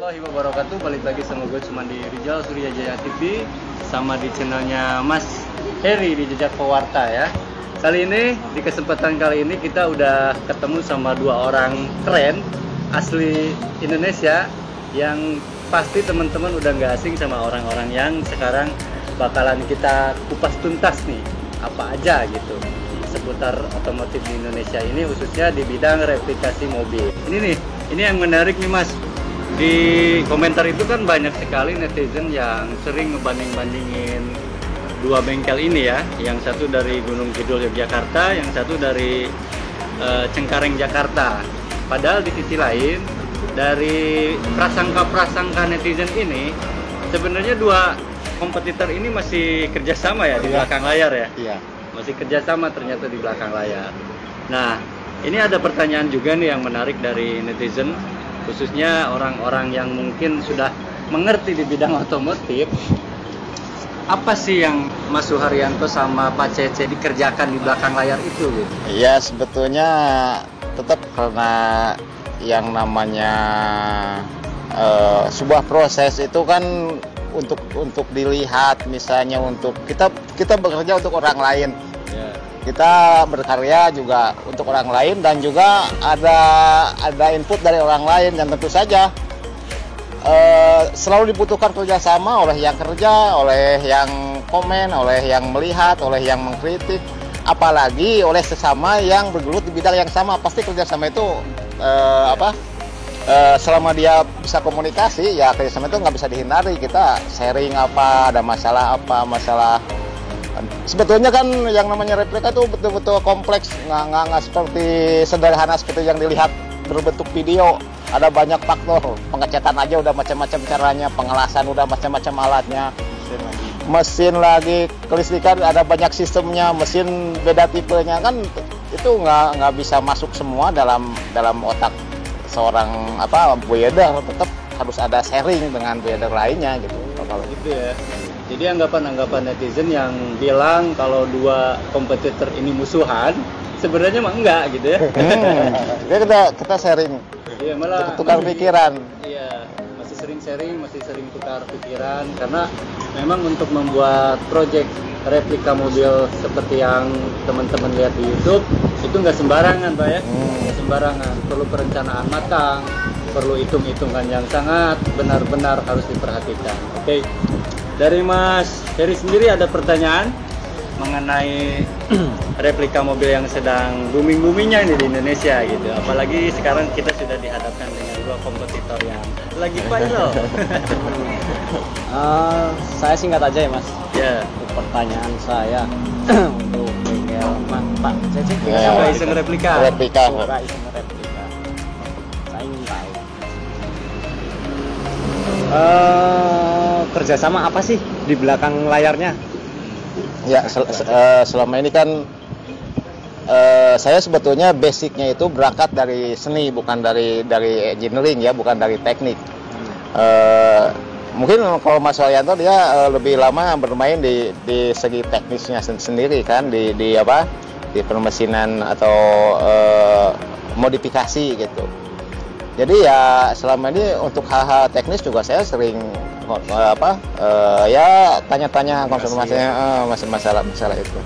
warahmatullahi wabarakatuh. Balik lagi sama gue cuma di Rizal Surya Jaya TV, sama di channelnya Mas Heri di Jejak Pewarta ya. Kali ini, di kesempatan kali ini kita udah ketemu sama dua orang keren asli Indonesia yang pasti teman-teman udah nggak asing sama orang-orang yang sekarang bakalan kita kupas tuntas nih apa aja gitu seputar otomotif di Indonesia ini, khususnya di bidang replikasi mobil. Ini yang menarik nih Mas. Di komentar itu kan banyak sekali netizen yang sering ngebanding-bandingin dua bengkel ini ya. Yang satu dari Gunung Kidul Yogyakarta, yang satu dari Cengkareng Jakarta. Padahal di sisi lain, dari prasangka-prasangka netizen ini, sebenarnya dua kompetitor ini masih kerjasama ya di belakang layar ya. Iya. Masih kerjasama ternyata di belakang layar. Nah, ini ada pertanyaan juga nih yang menarik dari netizen, khususnya orang-orang yang mungkin sudah mengerti di bidang otomotif. Apa sih yang Mas Suharyanto sama Pak Cece dikerjakan di belakang layar itu gitu? Iya, sebetulnya tetap karena yang namanya sebuah proses itu kan untuk dilihat, misalnya untuk kita bekerja untuk orang lain. Yeah. Kita berkarya juga untuk orang lain, dan juga ada input dari orang lain, dan tentu saja selalu dibutuhkan kerjasama oleh yang kerja, oleh yang komen, oleh yang melihat, oleh yang mengkritik, apalagi oleh sesama yang bergelut di bidang yang sama. Pasti kerjasama itu selama dia bisa komunikasi, ya kerjasama itu nggak bisa dihindari. Kita sharing ada masalah sebetulnya kan yang namanya replika itu betul-betul kompleks, nggak seperti sederhana seperti yang dilihat berbentuk video. Ada banyak faktor, pengecatan aja udah macam-macam caranya, pengelasan udah macam-macam alatnya, mesin lagi kelistrikan ada banyak sistemnya, mesin beda tipenya, kan itu nggak bisa masuk semua dalam otak seorang builder. Tetap harus ada sharing dengan builder lainnya gitu. Kalau Gitu ya. Jadi anggapan netizen yang bilang kalau dua kompetitor ini musuhan, sebenarnya mah enggak gitu ya. Jadi kita sharing. Iya, malah tukar pikiran. Iya, masih sering sharing, masih sering tukar pikiran, karena memang untuk membuat project replika mobil seperti yang teman-teman lihat di YouTube itu nggak sembarangan Pak ya. Nggak sembarangan, perlu perencanaan matang, perlu hitung-hitungan yang sangat benar-benar harus diperhatikan. Oke. Dari Mas Heri sendiri ada pertanyaan mengenai replika mobil yang sedang booming-boomingnya ini di Indonesia gitu. Apalagi sekarang kita sudah dihadapkan dengan dua kompetitor yang lagi viral. Saya singkat aja ya Mas. Ya. Untuk pertanyaan saya untuk bengkel Pak Cece, Suka iseng replika. Suka iseng replika. Saya ingin tahu kerjasama apa sih di belakang layarnya? Ya, selama ini kan saya sebetulnya basicnya itu berangkat dari seni, bukan dari engineering ya, bukan dari teknik. Mungkin kalau Mas Suharyanto dia lebih lama bermain di segi teknisnya sendiri kan, di permesinan atau modifikasi gitu. Jadi ya selama ini untuk hal-hal teknis juga saya sering tanya-tanya konfirmasinya, masalah itu,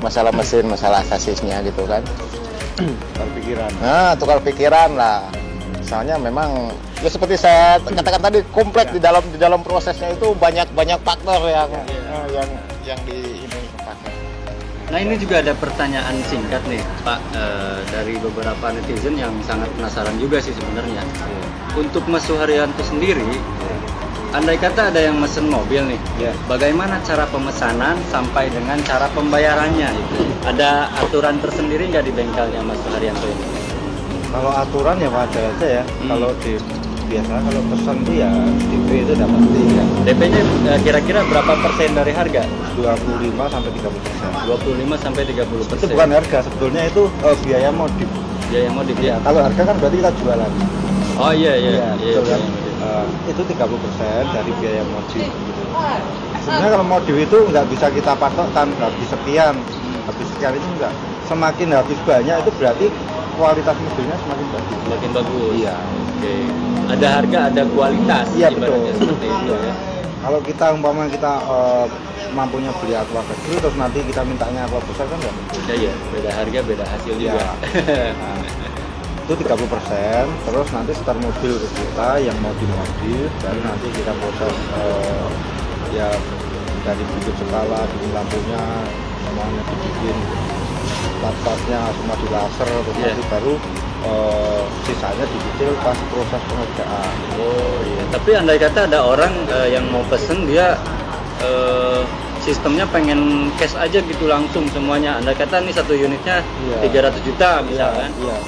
masalah mesin, masalah sasisnya gitu kan. Tukar pikiran lah. Misalnya memang ya seperti saya katakan tadi, kompleks di dalam prosesnya itu banyak faktor yang di ini pakai. Nah, ini juga ada pertanyaan singkat nih Pak, dari beberapa netizen yang sangat penasaran juga sih sebenarnya. Untuk Mas Suharyanto sendiri, andai kata ada yang mesen mobil nih, bagaimana cara pemesanan sampai dengan cara pembayarannya itu? Ada aturan tersendiri nggak di bengkelnya Mas Suharyanto ini? Kalau aturan ya wajar aja ya. Kalau biasanya kalau pesan itu ya DP itu dapat DP-nya kira-kira berapa persen dari harga? 25 sampai 30%. 25 sampai 30%. Itu bukan harga, sebetulnya itu biaya modif. Biaya modif ya. Kalau harga kan berarti kita jualan. Oh iya. Betul kan? Itu 30% dari biaya modif gitu. Sebenarnya kalau modif itu nggak bisa kita patokkan habis sekian itu enggak. Semakin habis banyak itu berarti kualitas mobilnya semakin bagus. Iya. Oke. ada harga, ada kualitas. Iya, ibaratnya betul. seperti itu ya. Kalau kita umpama kita mampunya beli aqua kecil terus nanti kita mintanya aqua besar kan nggak mungkin. Iya, beda harga, beda hasil Iya. juga. Nah, itu 30%, terus nanti setor mobil ke kita yang mau dimodif, baru nanti kita proses ya dari bikin skala, bikin lampunya, semuanya dibikin lat-latnya semua di laser, terus Iya. nanti baru sisanya dicicil pas proses pengerjaan. Oh iya. Tapi andai kata ada orang yang mau pesen, dia sistemnya pengen cash aja gitu langsung semuanya. Andai kata nih satu unitnya Iya. 300 juta misalkan. Iya.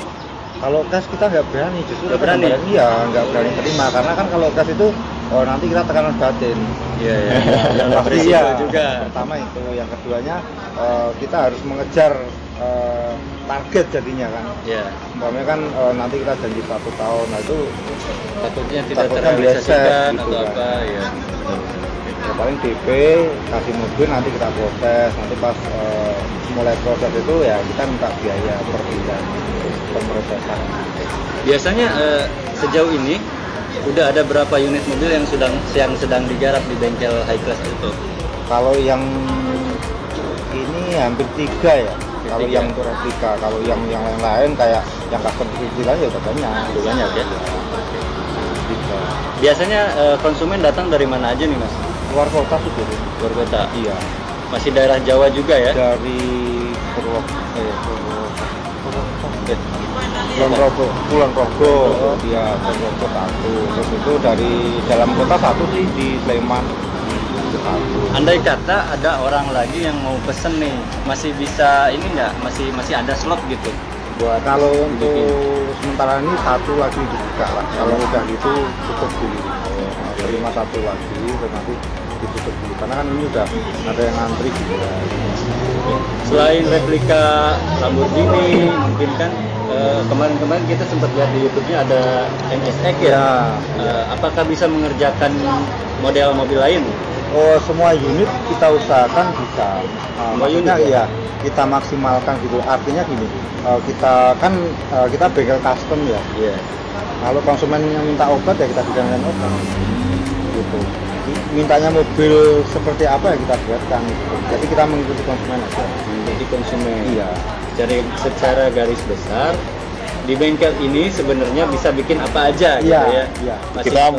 Kalau cash kita nggak berani, justru Nggak kita berani? Iya, nggak berani terima karena kan kalau cash itu nanti kita tekanan batin. Iya, iya. Yang Pasti berisiko iya. juga. Pertama itu, yang keduanya kita harus mengejar target jadinya kan. Iya. Umpamanya kan nanti kita janji 1 tahun, nah itu Takutnya tidak Takutnya terrealisasikan meleset, atau gitu apa ya. ya paling DP kasih mobil nanti kita proses, nanti pas mulai proses itu ya kita minta biaya per bulan pemrosesan. Biasanya sejauh ini udah ada berapa unit mobil yang sedang digarap di bengkel high class itu? Kalau yang ini hampir 3 ya. Kalau 3. yang untuk replika, kalau yang lain-lain kayak yang custom cicilan ya udah banyak. Udah banyak ya. 3. Biasanya konsumen datang dari mana aja nih Mas? Luar kota sih jadi. Luar kota. Iya. Masih daerah Jawa juga ya? Dari Kulon Progo, dia Purwokerto 1. Terus itu dari dalam kota 1 sih di Sleman. Itu 1. Andai kata ada orang lagi yang mau pesen nih, masih bisa ini nggak? Masih ada slot gitu buat Kalau untuk bikin? sementara ini 1 lagi dibuka lah. Kalau udah gitu tutup dulu. Terima 1 lagi, terus nanti ditutup dulu. Karena kan ini udah ada yang ngantri gitu. Selain replika Lamborghini, mungkin kan kemarin-kemarin kita sempat lihat di YouTube-nya ada NSX ya. Apakah bisa mengerjakan model mobil lain? Oh, semua unit kita usahakan bisa. Semua Maksudnya unit ya? ya kita maksimalkan gitu. Artinya gini, kita kan kita bengkel custom ya. Iya. Kalau konsumen yang minta obat ya kita berikan obat. Gitu. Mintanya mobil seperti apa ya kita buatkan gitu. Jadi kita mengikuti konsumen aja. Jadi konsumen. Iya. Jadi secara garis besar di bengkel ini sebenarnya bisa bikin apa aja gitu Iya, ya. iya. Masih Kita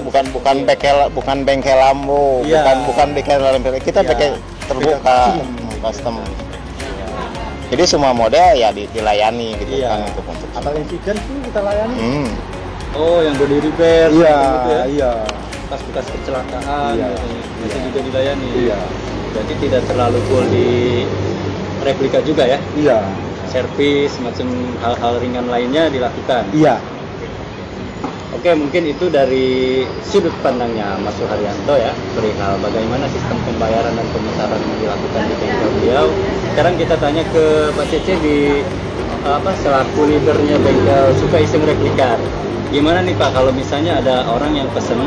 bukan bengkel Lambo, Iya. bukan bengkel kita Iya. bengkel terbuka, custom. Jadi semua model ya dilayani gitu Iya. kan untuk Atau insiden pun kita layani. Oh, yang body repair Iya, gitu ya. iya. Bekas-bekas kecelakaan Iya. masih Iya. juga dilayani. Iya. Berarti tidak terlalu full di replika juga ya. Iya. Servis macam hal-hal ringan lainnya dilakukan. Iya. Oke, mungkin itu dari sudut pandangnya Mas Suharyanto ya, perihal bagaimana sistem pembayaran dan pemutaran yang dilakukan di bengkel beliau. Sekarang kita tanya ke Pak Cece di selaku leadernya bengkel Sukaisem Replika. Gimana nih Pak kalau misalnya ada orang yang pesen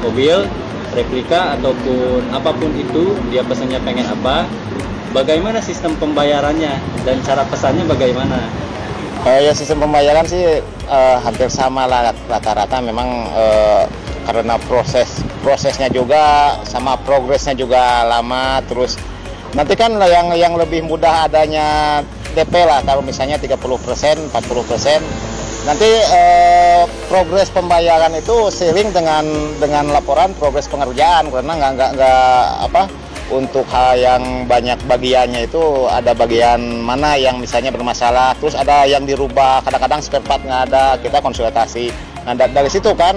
mobil replika ataupun apapun itu, dia pesannya pengen apa? Bagaimana sistem pembayarannya dan cara pesannya bagaimana? Ya sistem pembayaran sih hampir sama lah rata-rata memang karena prosesnya juga sama progresnya juga lama, terus nanti kan yang lebih mudah adanya DP lah kalau misalnya 30%, 40%. Nanti progres pembayaran itu seiring dengan laporan progres pengerjaan karena nggak untuk hal yang banyak bagiannya itu ada bagian mana yang misalnya bermasalah, terus ada yang dirubah, kadang-kadang spare part nggak ada, kita konsultasi. Nah dari situ kan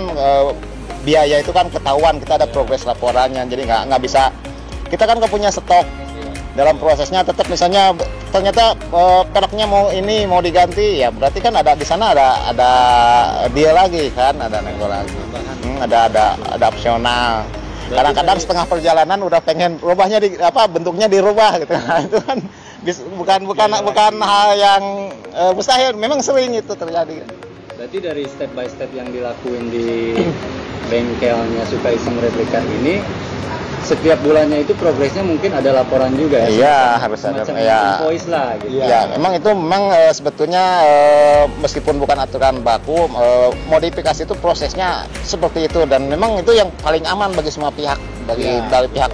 biaya itu kan ketahuan, kita ada progres laporannya, jadi nggak bisa, kita kan nggak punya stok. Dalam prosesnya tetap misalnya ternyata peleknya mau diganti, ya berarti kan ada di sana ada dia lagi kan, ada nego lagi, ada opsional. Kadang-kadang setengah perjalanan udah pengen rubahnya bentuknya dirubah gitu. Nah, itu kan bukan hal yang mustahil, memang sering itu terjadi. Berarti dari step by step yang dilakuin di bengkelnya Sukaisem Replika ini setiap bulannya itu progresnya mungkin ada laporan juga ya? Iya, harus ada. Semacam Ya, invoice lah gitu. ya, memang itu sebetulnya meskipun bukan aturan baku, modifikasi itu prosesnya seperti itu dan memang itu yang paling aman bagi semua pihak, dari pihak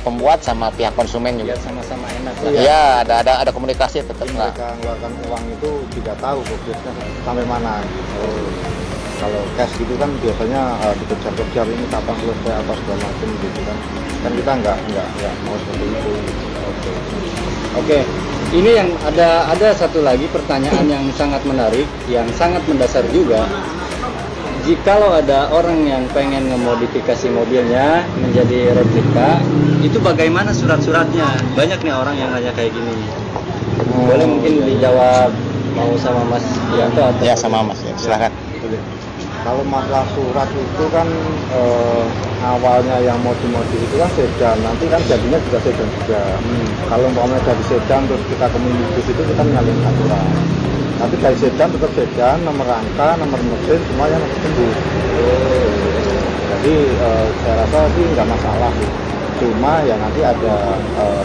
pembuat sama pihak konsumen juga. Biar sama-sama enak lah. Iya, ada komunikasi tetap Jadi lah. mereka mengeluarkan uang itu juga tahu progresnya sampai mana. Kalau cash gitu kan biasanya dikejar-kejar ini kapan selesai apa segala macam gitu kan. Kan kita nggak mau seperti itu. Oke, ini yang ada satu lagi pertanyaan yang sangat menarik, yang sangat mendasar juga. Jikalau ada orang yang pengen ngemodifikasi mobilnya menjadi replika, itu bagaimana surat-suratnya? Banyak nih orang yang nanya kayak gini. Boleh mungkin dijawab mau sama Mas Yanto atau Ya, sama Mas, ya, silakan. Kalau masalah surat itu kan awalnya yang modif itu kan sedan, nanti kan jadinya juga sedan juga. Kalau umpamanya jadi sedan terus kita ke minibus itu kita nyalin aturan. Tapi dari sedan tetap sedan, nomor rangka, nomor mesin semuanya nomor tembus. Jadi saya rasa sih nggak masalah sih. Cuma ya nanti ada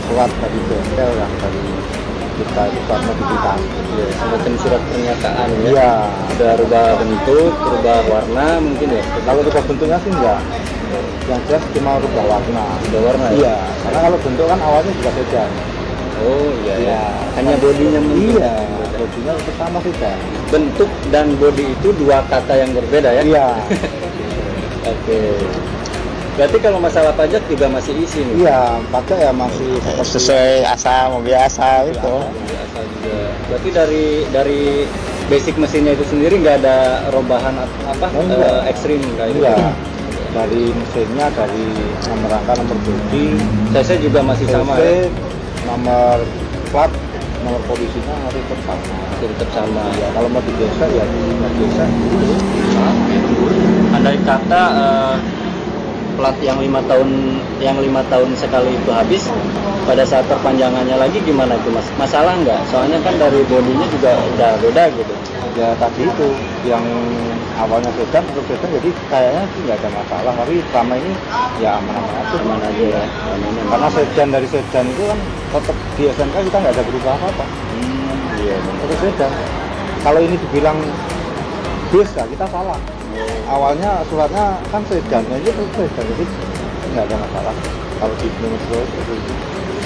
surat dari bengkel yang dari kita itu surat modifikasi. semacam surat pernyataan ya? Iya. Udah rubah bentuk, rubah warna mungkin ya? Kalau rubah bentuknya sih enggak. Yang jelas cuma rubah warna. Rubah warna ya? Iya. Karena kalau bentuk kan awalnya juga sedan. Oh iya. Iya. Hanya bodinya mungkin. Iya. Bodinya itu sama sedan. Bentuk dan bodi itu dua kata yang berbeda ya? Iya. Oke. Berarti kalau masalah pajak juga masih isi nih? Iya. Pajak ya masih Sesuai asal mobil asal itu. Biasa juga. Berarti dari basic mesinnya itu sendiri nggak ada robahan apa Enggak. ekstrim kayak gitu? Iya. Dari mesinnya, dari nomor rangka, nomor bodi, CC juga masih sama ya? nomor plat, nomor polisinya masih tetap sama. Tetap sama. Ya, kalau mau digeser ya digeser. Andai kata plat yang 5 tahun sekali itu habis, pada saat perpanjangannya lagi gimana itu Mas? Masalah nggak? Soalnya kan dari bodinya juga udah beda gitu. Ya tadi itu yang awalnya sedan tetap sedan, jadi kayaknya sih nggak ada masalah. Tapi selama ini ya aman-aman aja. Aman aja ya. Karena sedan dari sedan itu kan tetap di SMK kita nggak ada berubah apa-apa. Iya. Tetap sedan. Kalau ini dibilang bis ya kita salah. Awalnya suratnya kan sedan, aja terus sedan, jadi nggak ada masalah. Kalau di nomor itu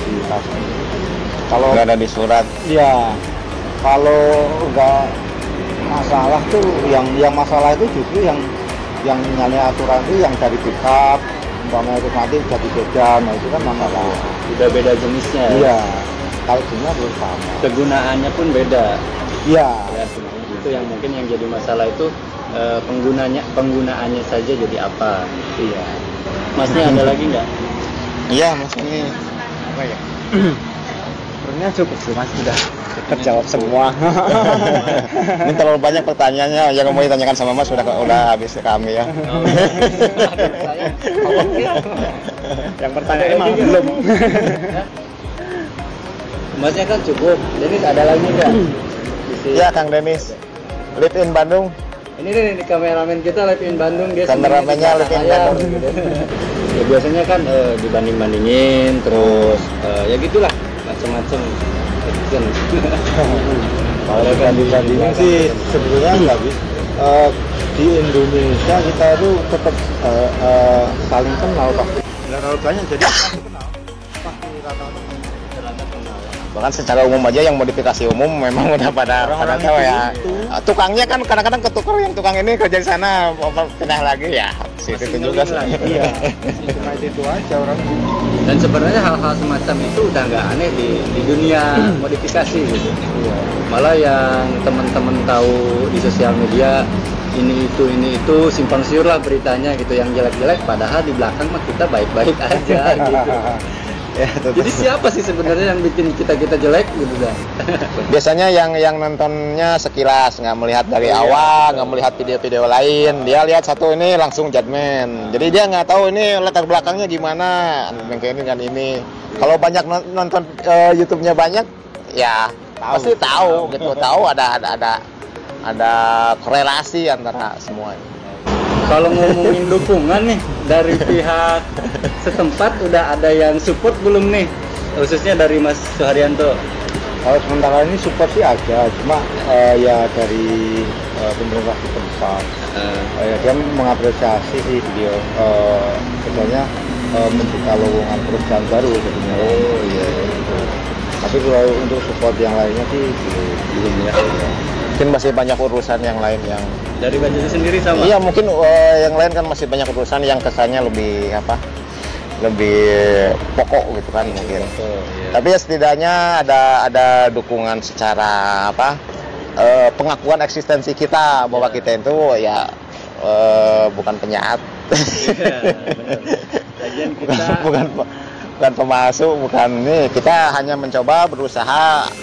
di tas. Kalau Nggak ada di surat. iya, kalau nggak masalah tuh yang masalah itu justru yang nyali aturan itu yang dari pickup, umpamanya itu nanti jadi sedan, nah itu kan masalah. Udah beda jenisnya ya? Iya, kalau jenisnya belum sama. Kegunaannya pun beda. Iya. Ya, itu yang mungkin yang jadi masalah itu penggunaannya saja jadi apa? Iya. Masnya ada lagi nggak? Iya, Mas, ini apa ya? Sebenarnya cukup sih Mas, sudah terjawab semua. Ini terlalu banyak pertanyaannya yang mau ditanyakan sama Mas udah habis ke kami ya. Yang pertanyaan emang belum. Masnya kan cukup. Denis ada lagi nggak? Ya, Kang Denis. Live in Bandung. Ini nih kameramen kita live in Bandung, dia Kameramennya live in Bandung. Ya biasanya kan dibanding-bandingin terus ya gitulah macam-macam. Kalau banding-bandingin sih sebetulnya nggak bisa. Di Indonesia kita itu tetap saling kenal pasti. Nggak terlalu banyak jadi pasti kenal. Pasti rata-rata kenal. Bahkan secara umum aja yang modifikasi umum memang udah pada tahu ya. Tukangnya kan kadang-kadang ketukar, yang tukang ini kerja di sana pindah lagi ya. Situ juga sih. Iya. Cuma itu aja orang. Dan sebenarnya hal-hal semacam itu udah nggak aneh di dunia modifikasi gitu. Iya. Malah yang teman-teman tahu di sosial media ini itu simpang siur lah beritanya gitu, yang jelek-jelek padahal di belakang mah kita baik-baik aja gitu. Ya, Jadi siapa sih sebenarnya yang bikin kita jelek gitu dah? Biasanya yang nontonnya sekilas, nggak melihat dari awal, nggak melihat video-video lain. Dia lihat satu ini langsung judgement. Jadi dia nggak tahu ini latar belakangnya gimana, bengkel ini dan ini. Kalau banyak nonton YouTube-nya banyak, ya pasti tahu gitu. Tahu ada korelasi antara semuanya. Kalau ngomongin dukungan nih dari pihak setempat udah ada yang support belum nih? Khususnya dari Mas Suharyanto. Kalau sementara ini support sih ada, cuma ya dari pemerintah setempat. Ya dia mengapresiasi sih beliau, misalnya membuka lowongan pekerjaan baru sebenarnya. Oh iya. Gitu. Tapi kalau untuk support yang lainnya sih belum ya. Mungkin masih banyak urusan yang lain yang Dari Pak Jody sendiri sama? iya mungkin yang lain kan masih banyak urusan yang kesannya lebih lebih pokok gitu kan mungkin. Iya. Tapi ya setidaknya ada dukungan secara pengakuan eksistensi kita bahwa kita itu ya bukan penjahat. Iya, benar. Lagian kita bukan pemasuk, bukan ini. Kita hanya mencoba berusaha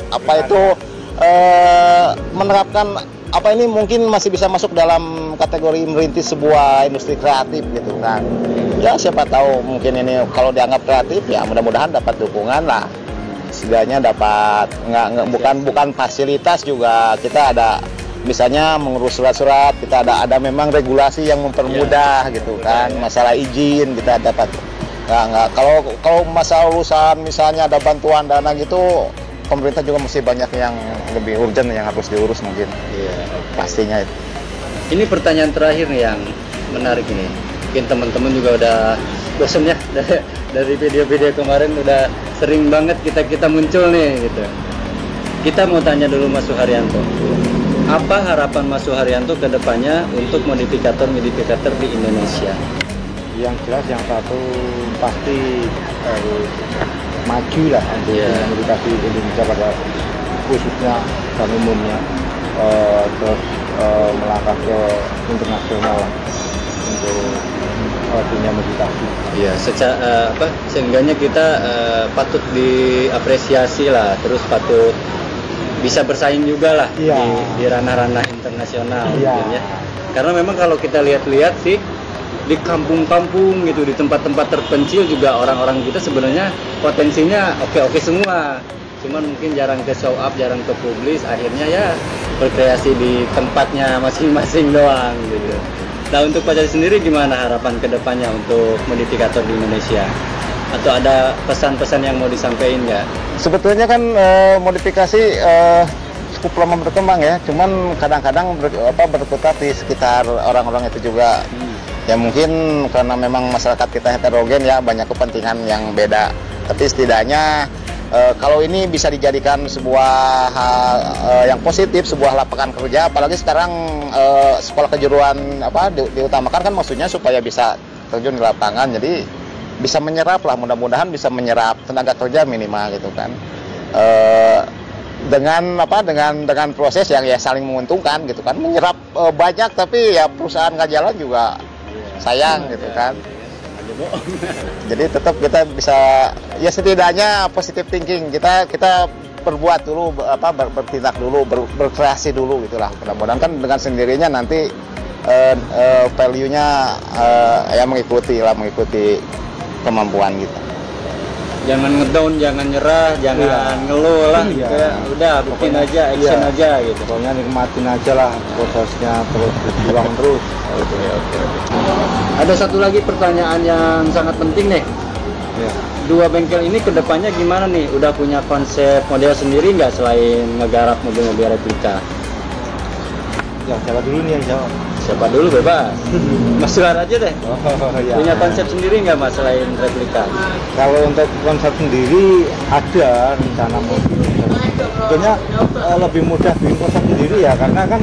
menerapkan apa ini mungkin masih bisa masuk dalam kategori merintis sebuah industri kreatif gitu kan. Ya siapa tahu mungkin ini kalau dianggap kreatif ya mudah-mudahan dapat dukungan lah. Setidaknya dapat bukan fasilitas juga, kita ada misalnya mengurus surat-surat, kita ada memang regulasi yang mempermudah gitu kan. Masalah izin kita dapat nggak kalau masalah urusan misalnya ada bantuan dana gitu, pemerintah juga masih banyak yang lebih urgent yang harus diurus mungkin. Iya. Pastinya itu. Ini pertanyaan terakhir nih yang menarik ini. Mungkin teman-teman juga udah bosan ya dari video-video kemarin, udah sering banget kita muncul nih gitu. Kita mau tanya dulu Mas Suharyanto. Apa harapan Mas Suharyanto ke depannya untuk modifikator di Indonesia? Yang jelas yang satu pasti harus maju lah untuk komunikasi Indonesia pada khususnya dan umumnya, terus melangkah ke internasional untuk dunia meditasi. Iya, seenggaknya kita patut diapresiasi lah, terus patut bisa bersaing juga lah di ranah-ranah internasional mungkin ya. Karena memang kalau kita lihat-lihat sih di kampung-kampung gitu, di tempat-tempat terpencil juga orang-orang kita sebenarnya potensinya oke-oke semua. Cuman mungkin jarang ke show up, jarang ke publis, akhirnya ya berkreasi di tempatnya masing-masing doang gitu. Nah untuk Pak Jody sendiri gimana harapan kedepannya untuk modifikator di Indonesia? Atau ada pesan-pesan yang mau disampaikan nggak? Sebetulnya kan modifikasi cukup lama berkembang ya, cuman kadang-kadang berputar di sekitar orang-orang itu juga. Ya mungkin karena memang masyarakat kita heterogen ya, banyak kepentingan yang beda. Tapi setidaknya kalau ini bisa dijadikan sebuah hal yang positif, sebuah lapangan kerja, apalagi sekarang sekolah kejuruan diutamakan kan, maksudnya supaya bisa terjun di lapangan, jadi bisa menyerap lah, mudah-mudahan bisa menyerap tenaga kerja minimal gitu kan, dengan proses yang ya saling menguntungkan gitu kan, menyerap banyak tapi ya perusahaan nggak jalan juga sayang gitu kan. Jadi tetap kita bisa ya setidaknya positive thinking, kita berbuat dulu, bertindak dulu, berkreasi dulu gitulah. Mudah-mudahan kan dengan sendirinya nanti value-nya ya mengikuti kemampuan kita. Jangan ngedown, jangan nyerah, jangan ngeluh lah. Udah bikin aja, action aja gitu. Pokoknya nikmatin aja lah prosesnya, terus berjuang terus. Oke. Ada satu lagi pertanyaan yang sangat penting nih. Ya. Dua bengkel ini kedepannya gimana nih? Udah punya konsep model sendiri nggak selain ngegarap mobil-mobil replika? Ya, siapa dulu nih yang jawab? Siapa dulu bebas. Mas Suhar aja deh. Ya. Punya konsep sendiri nggak Mas selain replika? Kalau untuk konsep sendiri ada rencana mobil. Sebenarnya lebih mudah bikin konsep sendiri ya, karena kan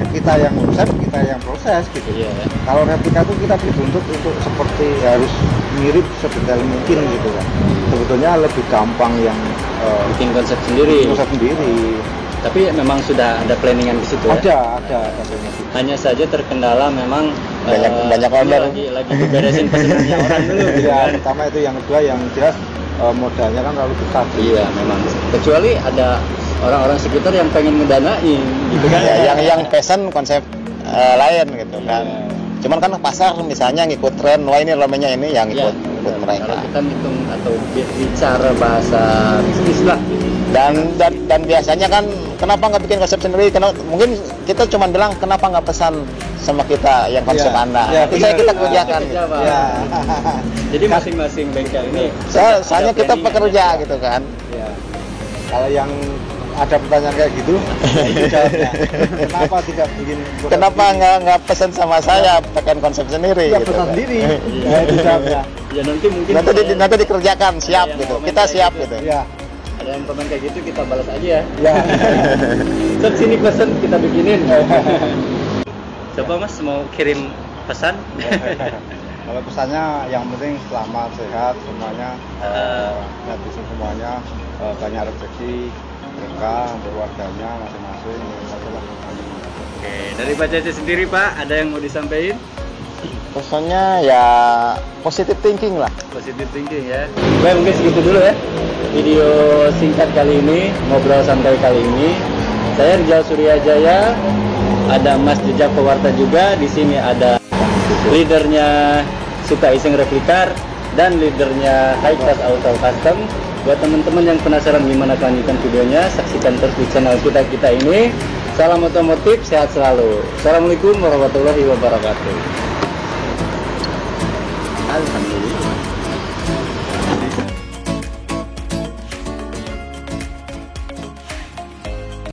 kita yang konsep, kita yang proses gitu. Iya. Kalau replika itu kita dituntut untuk seperti harus mirip sedetail mungkin gitu kan. Sebetulnya lebih gampang yang Bikin konsep sendiri. konsep sendiri. Tapi memang sudah ada planningan di situ ya? Ada. Hanya saja terkendala memang Banyak order. lagi beresin pesanannya orang dulu gitu Ya, kan. pertama itu, yang kedua yang jelas modalnya kan terlalu besar. Iya memang. Kecuali ada orang-orang sekitar yang pengen ngedanain gitu kan. Ya, yang passion konsep lain gitu kan. Cuman kan pasar misalnya ngikut tren, wah ini namanya ini yang ikut Kalau mereka. kita hitung atau bicara bahasa bisnis lah, Dan biasanya kan kenapa nggak bikin konsep sendiri? Mungkin kita cuma bilang kenapa nggak pesan sama kita yang konsep Ya, Anda. ya, Itu saya kita benar. kerjakan. Kerja, Gitu. Pak. Ya. Jadi masing-masing bengkel ini. Soalnya kita planning pekerja aja. gitu kan. Ya. Kalau yang ada pertanyaan kayak gitu, itu jawabnya. Kenapa tidak bikin produk Kenapa sendiri? nggak pesan sama saya pakai konsep sendiri? Ya, gitu pesan kan. sendiri. Ya, itu jawabnya. Ya nanti mungkin Nanti dikerjakan siap yang gitu. komen Kita kayak siap gitu. gitu. Ya. ada yang komen kayak gitu kita balas aja ya. Ya. Set sini pesen kita bikinin. Coba Mas mau kirim pesan? Kalau pesannya yang penting selamat, sehat semuanya, netizen semuanya, banyak rezeki, berkah untuk keluarganya masing-masing. Oke, dari Pak Cece sendiri Pak, ada yang mau disampaikan? Pesannya ya positive thinking lah. Positive thinking ya. Baik, mungkin segitu dulu ya. Video singkat kali ini, ngobrol santai kali ini. Saya Rijal Suryajaya, ada Mas Jejak Pewarta juga. Di sini ada leadernya Suka Iseng Replikar dan leadernya High Class Auto Custom. Buat teman-teman yang penasaran gimana kelanjutan videonya, saksikan terus di channel kita ini. Salam otomotif, sehat selalu. Assalamualaikum warahmatullahi wabarakatuh.